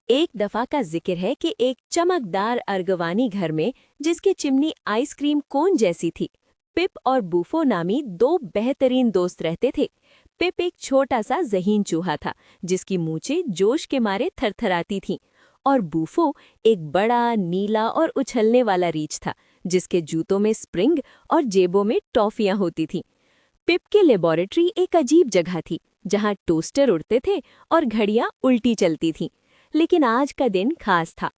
एक दफा का जिक्र है कि एक चमकदार अर्गवानी घर में जिसकी चिमनी आइसक्रीम कोन जैसी थी। पिप और बूफो नामी दो बेहतरीन दोस्त रहते थे। पिप एक छोटा सा ज़हीन चूहा था जिसकी मूंछें जोश के मारे थरथराती थीं, और बूफो एक बड़ा नीला और उछलने वाला रीछ था जिसके जूतों में स्प्रिंग और जेबों में टॉफियां होती थीं। पिप की लेबोरेटरी एक अजीब जगह थी जहां टोस्टर उड़ते थे और घड़ियां उल्टी चलती थीं। लेकिन आज का दिन खास था।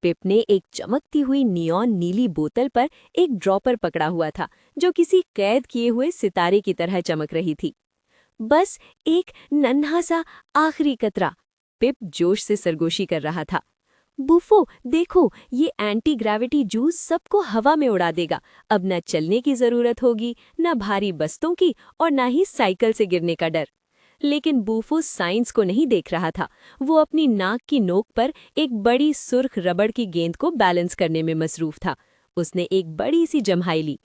पिप ने एक चमकती हुई नियॉन नीली बोतल पर एक ड्रॉपर पकड़ा हुआ था जो किसी कैद किए हुए सितारे की तरह चमक रही थी। बस एक नन्हा सा आखिरी कतरा। पिप जोश से सरगोशी कर रहा था। बूफो देखो, ये एंटी ग्रेविटी जूस सबको हवा में उड़ा देगा। अब न चलने की जरूरत होगी, न भारी बस्तों की, और न ही साइकिल से गिरने का डर। लेकिन बूफो साइंस को नहीं देख रहा था। वो अपनी नाक की नोक पर एक बड़ी सुर्ख रबड़ की गेंद को बैलेंस करने में मसरूफ था। उसने एक बड़ी सी जम्हाई ली।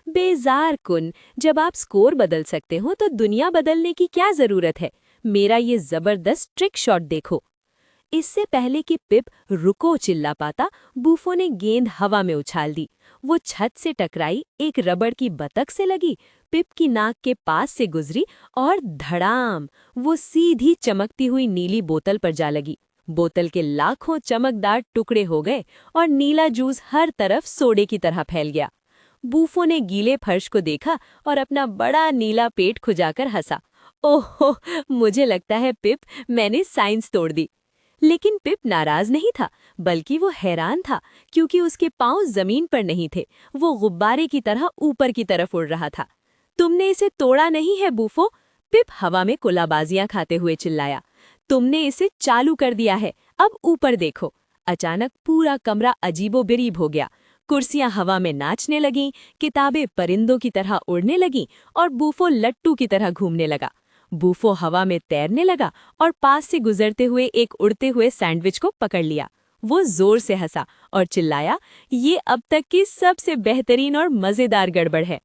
बेजार कुन, जब आप स्कोर बदल सकते हो तो दुनिया बदलने की क्या जरूरत है। मेरा ये जबरदस्त ट्रिक शॉट देखो। इससे पहले कि पिप रुको चिल्ला पाता, बूफो ने गेंद हवा में उछाल दी। वो छत से टकराई, एक रबड़ की बतख से लगी, पिप की नाक के पास से गुजरी और धड़ाम, वो सीधी चमकती हुई नीली बोतल पर जा लगी। बोतल के लाखों चमकदार टुकड़े हो गए और नीला जूस हर तरफ सोडे की तरह फैल गया। बूफो ने गीले फर्श को देखा और अपना बड़ा नीला पेट खुजाकर हंसा। ओहो, मुझे लगता है पिप, मैंने साइंस तोड़ दी। लेकिन पिप नाराज नहीं था, बल्कि वो हैरान था, क्योंकि उसके पांव जमीन पर नहीं थे। वो गुब्बारे की तरह ऊपर की तरफ उड़ रहा था। तुमने इसे तोड़ा नहीं है बूफो, पिप हवा में कुलाबाजियां खाते हुए चिल्लाया। तुमने इसे चालू कर दिया है, अब ऊपर देखो। अचानक पूरा कमरा अजीबोगरीब हो गया। कुर्सियां हवा में नाचने लगीं, किताबें परिंदों की तरह उड़ने लगीं और बूफो लट्टू की तरह घूमने लगा। बूफो हवा में तैरने लगा और पास से गुजरते हुए एक उड़ते हुए सैंडविच को पकड़ लिया। वो जोर से हंसा और चिल्लाया, ये अब तक की सबसे बेहतरीन और मजेदार गड़बड़ है।